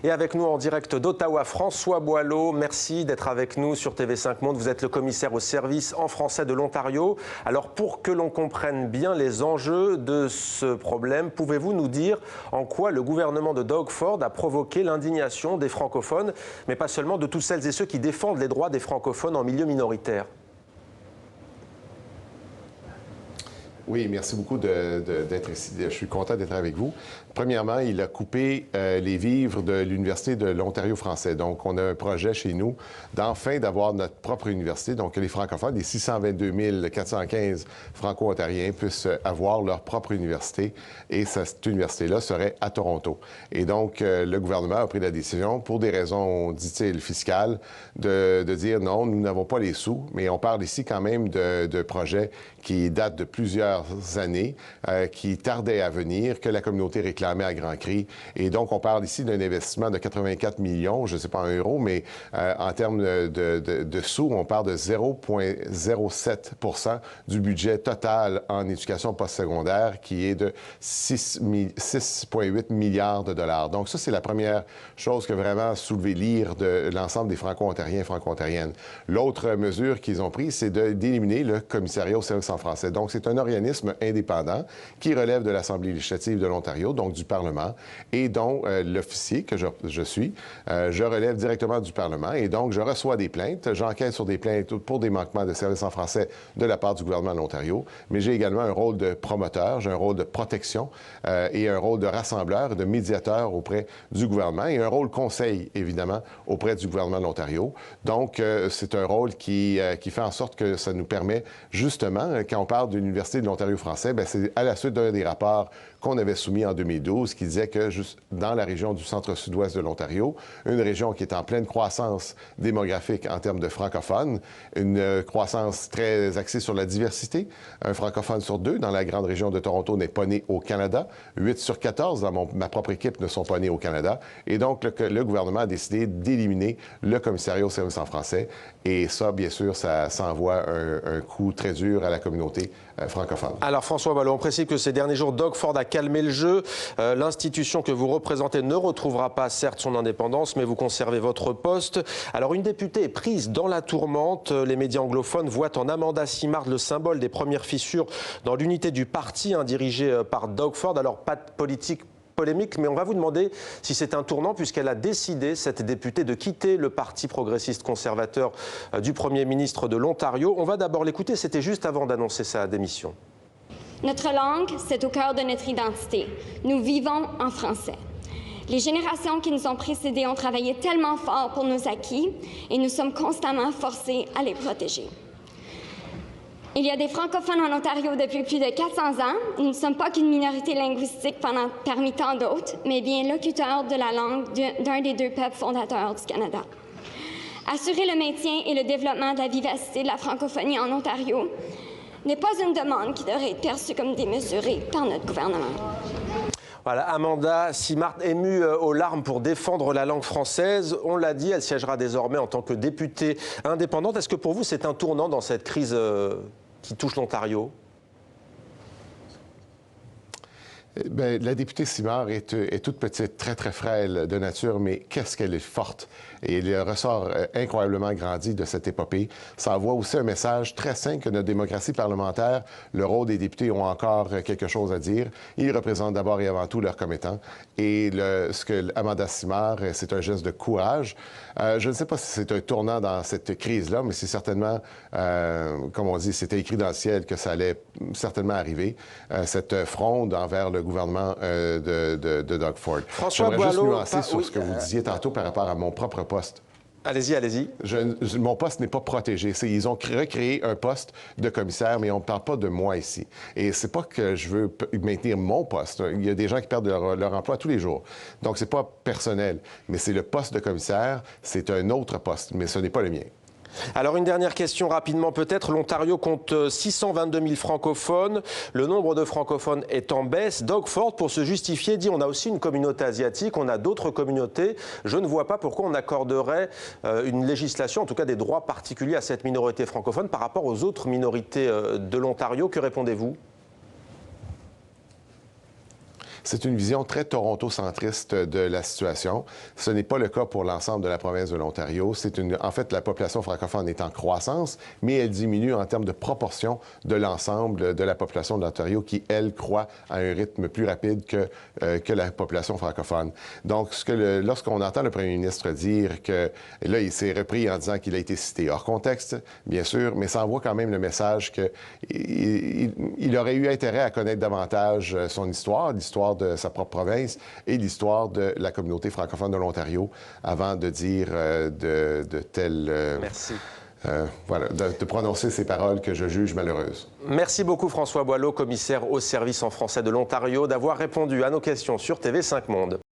Et avec nous en direct d'Ottawa, François Boileau, merci d'être avec nous sur TV5 Monde. Vous êtes le commissaire au service en français de l'Ontario. Alors pour que l'on comprenne bien les enjeux de ce problème, pouvez-vous nous dire en quoi le gouvernement de Doug Ford a provoqué l'indignation des francophones, mais pas seulement de tous celles et ceux qui défendent les droits des francophones en milieu minoritaire? Oui, merci beaucoup d'être ici. Je suis content d'être avec vous. Premièrement, il a coupé les vivres de l'Université de l'Ontario français. Donc, on a un projet chez nous d'enfin d'avoir notre propre université. Donc, que les francophones, les 622 415 franco-ontariens puissent avoir leur propre université. Et cette université-là serait à Toronto. Et donc, le gouvernement a pris la décision, pour des raisons, dit-il, fiscales, de dire non, nous n'avons pas les sous. Mais on parle ici quand même de projets qui datent de plusieurs années, qui tardaient à venir, que la communauté réclamait à grands cris. Et donc, on parle ici d'un investissement de 84 millions, je ne sais pas en euros, mais en termes de sous, on parle de 0,07 % du budget total en éducation postsecondaire, qui est de 6,8 milliards de dollars. Donc, ça, c'est la première chose que vraiment soulevé l'ire de l'ensemble des Franco-Ontariens et Franco-Ontariennes. L'autre mesure qu'ils ont prise, c'est d'éliminer le commissariat au service en français. Donc, c'est un organisme indépendant qui relève de l'Assemblée législative de l'Ontario, donc du Parlement, et dont l'officier que je suis, je relève directement du Parlement, et donc je reçois des plaintes, j'enquête sur des plaintes pour des manquements de services en français de la part du gouvernement de l'Ontario, mais j'ai également un rôle de promoteur, j'ai un rôle de protection et un rôle de rassembleur, de médiateur auprès du gouvernement, et un rôle conseil, évidemment, auprès du gouvernement de l'Ontario. Donc, c'est un rôle qui fait en sorte que ça nous permet, justement, quand on parle de l'Université de l'Ontario français, bien, c'est à la suite d'un des rapports qu'on avait soumis en 2012 qui disait que juste dans la région du centre-sud-ouest de l'Ontario, une région qui est en pleine croissance démographique en termes de francophones, une croissance très axée sur la diversité, un francophone sur deux dans la grande région de Toronto n'est pas né au Canada, 8 sur 14 dans ma propre équipe ne sont pas nés au Canada, et donc le gouvernement a décidé d'éliminer le commissariat au service en français, et ça, bien sûr, ça envoie un coup très dur à la communauté francophone. Alors François Boileau, on précise que ces derniers jours, Doug Ford a calmé le jeu. L'institution que vous représentez ne retrouvera pas, certes, son indépendance, mais vous conservez votre poste. Alors une députée est prise dans la tourmente. Les médias anglophones voient en Amanda Simard le symbole des premières fissures dans l'unité du parti dirigé par Doug Ford. Alors pas de politique polémique, mais on va vous demander si c'est un tournant puisqu'elle a décidé, cette députée, de quitter le Parti progressiste conservateur du Premier ministre de l'Ontario. On va d'abord l'écouter, c'était juste avant d'annoncer sa démission. Notre langue, c'est au cœur de notre identité. Nous vivons en français. Les générations qui nous ont précédés ont travaillé tellement fort pour nos acquis et nous sommes constamment forcés à les protéger. Il y a des francophones en Ontario depuis plus de 400 ans. Nous ne sommes pas qu'une minorité linguistique parmi tant d'autres, mais bien locuteurs de la langue d'un des deux peuples fondateurs du Canada. Assurer le maintien et le développement de la vivacité de la francophonie en Ontario n'est pas une demande qui devrait être perçue comme démesurée par notre gouvernement. Voilà, Amanda Simard, émue aux larmes pour défendre la langue française. On l'a dit, elle siégera désormais en tant que députée indépendante. Est-ce que pour vous, c'est un tournant dans cette crise qui touche l'Ontario? Bien, la députée Simard est toute petite, très, très frêle de nature, mais qu'est-ce qu'elle est forte. Et le ressort incroyablement grandi de cette épopée. Ça envoie aussi un message très simple que notre démocratie parlementaire, le rôle des députés ont encore quelque chose à dire. Ils représentent d'abord et avant tout leurs commettants. Et ce que Amanda Simard, c'est un geste de courage. Je ne sais pas si c'est un tournant dans cette crise-là, mais c'est certainement, comme on dit, c'était écrit dans le ciel que ça allait certainement arriver, cette fronde envers le gouvernement de Doug Ford. François Boileau, juste nuancer sur oui, ce que vous disiez tantôt par rapport à mon propre poste. Allez-y, allez-y. Mon poste n'est pas protégé. Ils ont recréé un poste de commissaire, mais on ne parle pas de moi ici. Et c'est pas que je veux maintenir mon poste. Il y a des gens qui perdent leur emploi tous les jours. Donc, c'est pas personnel. Mais c'est le poste de commissaire, c'est un autre poste, mais ce n'est pas le mien. Alors une dernière question rapidement peut-être. L'Ontario compte 622 000 francophones. Le nombre de francophones est en baisse. Doug Ford, pour se justifier, dit on a aussi une communauté asiatique, on a d'autres communautés. Je ne vois pas pourquoi on accorderait une législation, en tout cas des droits particuliers à cette minorité francophone par rapport aux autres minorités de l'Ontario. Que répondez-vous? c'est une vision très toronto-centriste de la situation. Ce n'est pas le cas pour l'ensemble de la province de l'Ontario. En fait, la population francophone est en croissance, mais elle diminue en termes de proportion de l'ensemble de la population de l'Ontario qui, elle, croît à un rythme plus rapide que la population francophone. Donc, lorsqu'on entend le premier ministre dire que, et là, il s'est repris en disant qu'il a été cité hors contexte, bien sûr, mais ça envoie quand même le message qu'il aurait eu intérêt à connaître davantage son histoire, l'histoire de sa propre province et l'histoire de la communauté francophone de l'Ontario avant de dire de telles... Merci. Voilà, de prononcer ces paroles que je juge malheureuses. Merci beaucoup François Boileau, commissaire au service en français de l'Ontario, d'avoir répondu à nos questions sur TV5 Monde.